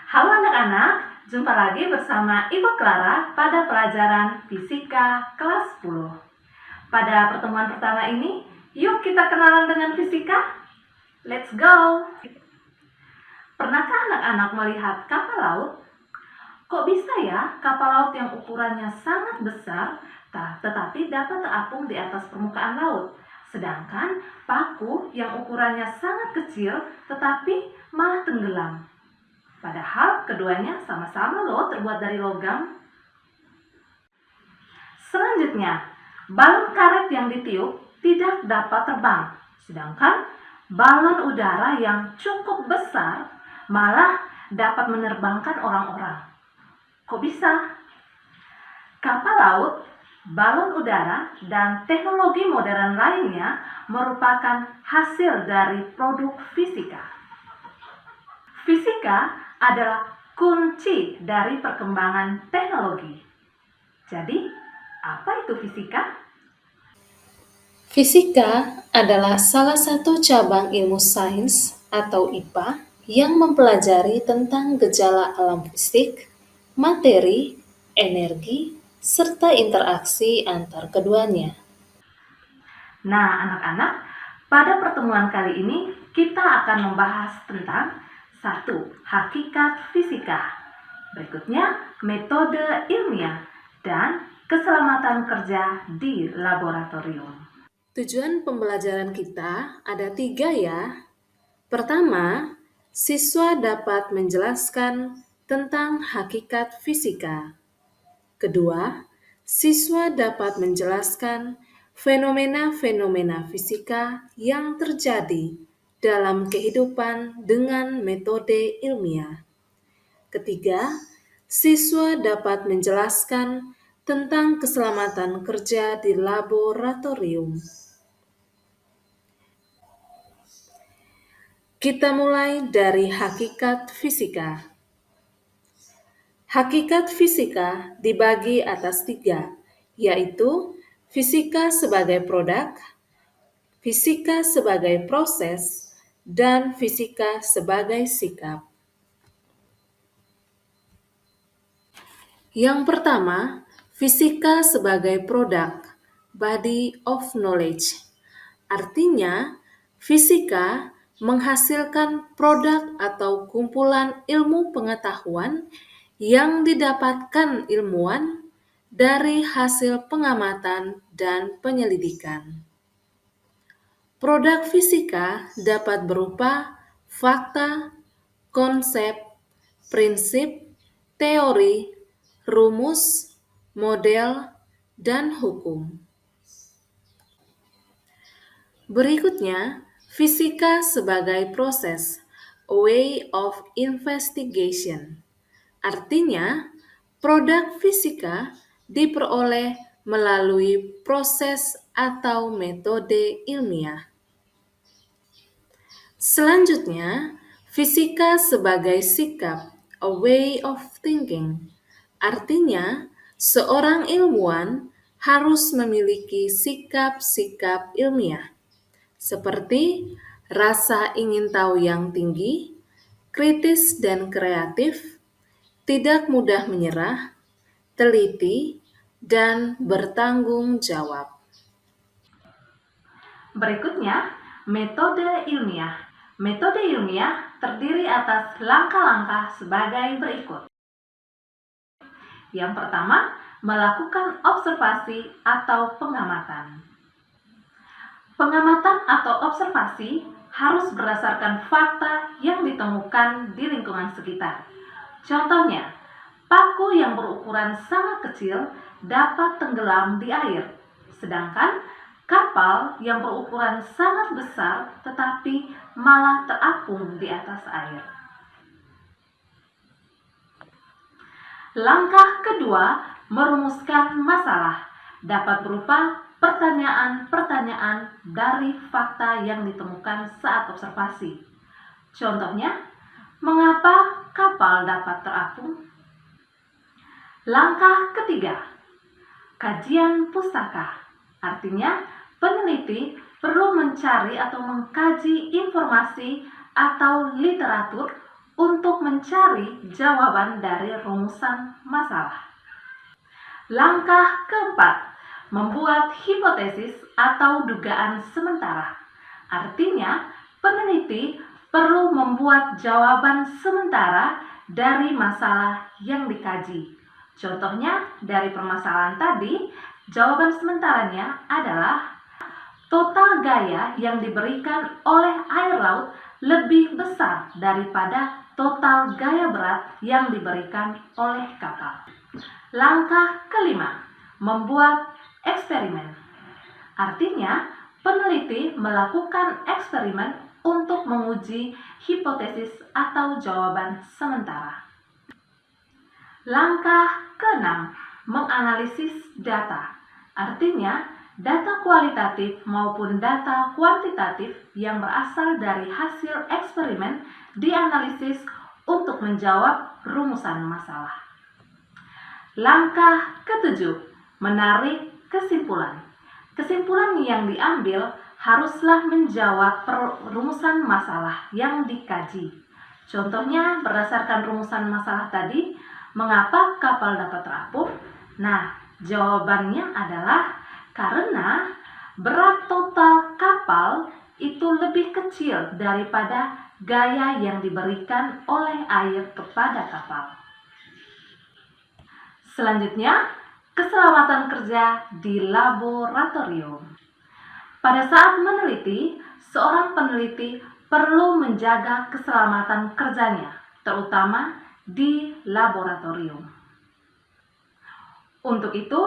Halo anak-anak, jumpa lagi bersama Ibu Clara pada pelajaran Fisika kelas 10. Pada pertemuan pertama ini, yuk kita kenalan dengan fisika. Let's go! Pernahkah anak-anak melihat kapal laut? Kok bisa ya kapal laut yang ukurannya sangat besar, tetapi dapat terapung di atas permukaan laut? Sedangkan paku yang ukurannya sangat kecil, tetapi malah tenggelam. Padahal keduanya sama-sama loh terbuat dari logam. Selanjutnya, balon karet yang ditiup tidak dapat terbang. Sedangkan balon udara yang cukup besar malah dapat menerbangkan orang-orang. Kok bisa? Kapal laut, balon udara, dan teknologi modern lainnya merupakan hasil dari produk fisika. Fisika adalah kunci dari perkembangan teknologi. Jadi, apa itu fisika? Fisika adalah salah satu cabang ilmu sains atau IPA yang mempelajari tentang gejala alam fisik, materi, energi, serta interaksi antar keduanya. Nah, anak-anak, pada pertemuan kali ini kita akan membahas tentang 1. Hakikat fisika. Berikutnya, metode ilmiah dan keselamatan kerja di laboratorium. Tujuan pembelajaran kita ada 3 ya. Pertama, siswa dapat menjelaskan tentang hakikat fisika. Kedua, siswa dapat menjelaskan fenomena-fenomena fisika yang terjadi dalam kehidupan dengan metode ilmiah. Ketiga, siswa dapat menjelaskan tentang keselamatan kerja di laboratorium. Kita mulai dari hakikat fisika. Hakikat fisika dibagi atas 3, yaitu fisika sebagai produk, fisika sebagai proses, dan fisika sebagai sikap. Yang pertama, fisika sebagai produk, body of knowledge. Artinya, fisika menghasilkan produk atau kumpulan ilmu pengetahuan yang didapatkan ilmuwan dari hasil pengamatan dan penyelidikan. Produk fisika dapat berupa fakta, konsep, prinsip, teori, rumus, model, dan hukum. Berikutnya, fisika sebagai proses, a way of investigation. Artinya, produk fisika diperoleh melalui proses atau metode ilmiah. Selanjutnya, fisika sebagai sikap, a way of thinking. Artinya, seorang ilmuwan harus memiliki sikap-sikap ilmiah, seperti rasa ingin tahu yang tinggi, kritis dan kreatif, tidak mudah menyerah, teliti, dan bertanggung jawab. Berikutnya, metode ilmiah. Metode ilmiah terdiri atas langkah-langkah sebagai berikut. Yang pertama, melakukan observasi atau pengamatan. Pengamatan atau observasi harus berdasarkan fakta yang ditemukan di lingkungan sekitar. Contohnya, paku yang berukuran sangat kecil dapat tenggelam di air, sedangkan kapal yang berukuran sangat besar tetapi malah terapung di atas air. Langkah kedua, merumuskan masalah. Dapat berupa pertanyaan-pertanyaan dari fakta yang ditemukan saat observasi. Contohnya, mengapa kapal dapat terapung? Langkah ketiga, kajian pustaka. Artinya, peneliti perlu mencari atau mengkaji informasi atau literatur untuk mencari jawaban dari rumusan masalah. Langkah keempat, membuat hipotesis atau dugaan sementara. Artinya, peneliti perlu membuat jawaban sementara dari masalah yang dikaji. Contohnya, dari permasalahan tadi, jawaban sementaranya adalah total gaya yang diberikan oleh air laut lebih besar daripada total gaya berat yang diberikan oleh kapal. Langkah kelima, membuat eksperimen. Artinya, peneliti melakukan eksperimen untuk menguji hipotesis atau jawaban sementara. Langkah keenam, menganalisis data. Artinya, data kualitatif maupun data kuantitatif yang berasal dari hasil eksperimen dianalisis untuk menjawab rumusan masalah. Langkah ketujuh, menarik kesimpulan. Kesimpulan yang diambil haruslah menjawab rumusan masalah yang dikaji. Contohnya, berdasarkan rumusan masalah tadi, mengapa kapal dapat terapung? Nah, jawabannya adalah karena berat total kapal itu lebih kecil daripada gaya yang diberikan oleh air kepada kapal. Selanjutnya, keselamatan kerja di laboratorium. Pada saat meneliti, seorang peneliti perlu menjaga keselamatan kerjanya, terutama di laboratorium. Untuk itu,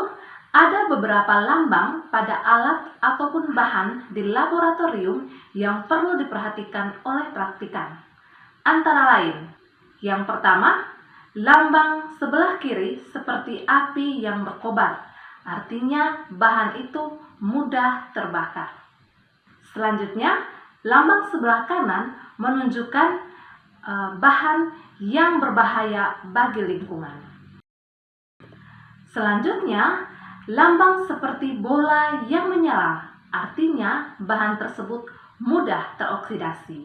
ada beberapa lambang pada alat ataupun bahan di laboratorium yang perlu diperhatikan oleh praktikan. Antara lain, yang pertama, lambang sebelah kiri seperti api yang berkobar, artinya bahan itu mudah terbakar. Selanjutnya, lambang sebelah kanan menunjukkan bahan yang berbahaya bagi lingkungan. Selanjutnya, lambang seperti bola yang menyala, artinya bahan tersebut mudah teroksidasi.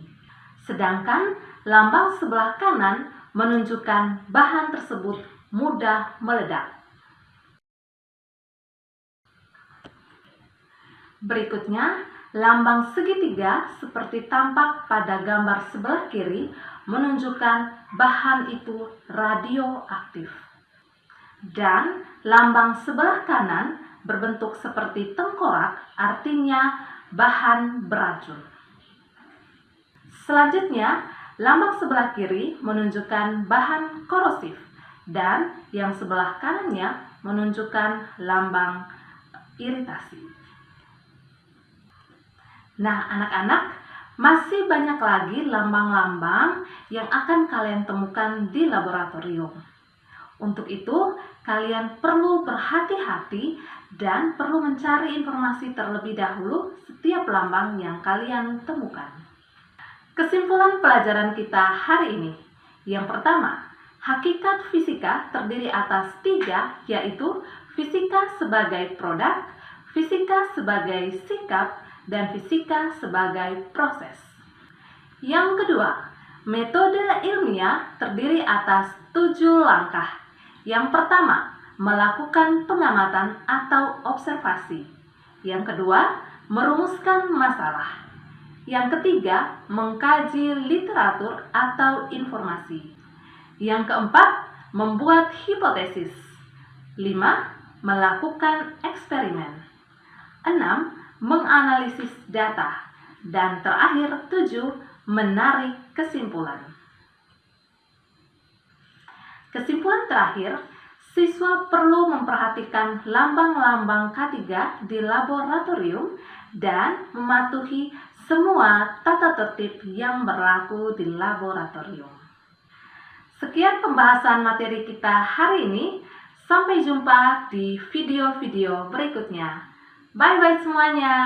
Sedangkan lambang sebelah kanan menunjukkan bahan tersebut mudah meledak. Berikutnya, lambang segitiga seperti tampak pada gambar sebelah kiri menunjukkan bahan itu radioaktif. Dan lambang sebelah kanan berbentuk seperti tengkorak, artinya bahan beracun. Selanjutnya, lambang sebelah kiri menunjukkan bahan korosif dan yang sebelah kanannya menunjukkan lambang iritasi. Nah, anak-anak, masih banyak lagi lambang-lambang yang akan kalian temukan di laboratorium. Untuk itu, kalian perlu berhati-hati dan perlu mencari informasi terlebih dahulu setiap lambang yang kalian temukan. Kesimpulan pelajaran kita hari ini. Yang pertama, hakikat fisika terdiri atas 3, yaitu fisika sebagai produk, fisika sebagai sikap, dan fisika sebagai proses. Yang kedua, metode ilmiah terdiri atas 7 langkah. Yang pertama, melakukan pengamatan atau observasi. Yang kedua, merumuskan masalah. Yang ketiga, mengkaji literatur atau informasi. Yang keempat, membuat hipotesis. 5. Melakukan eksperimen. 6. Menganalisis data. Dan terakhir, 7. Menarik kesimpulan. Kesimpulan terakhir, siswa perlu memperhatikan lambang-lambang K3 di laboratorium dan mematuhi semua tata tertib yang berlaku di laboratorium. Sekian pembahasan materi kita hari ini. Sampai jumpa di video-video berikutnya. Bye-bye semuanya.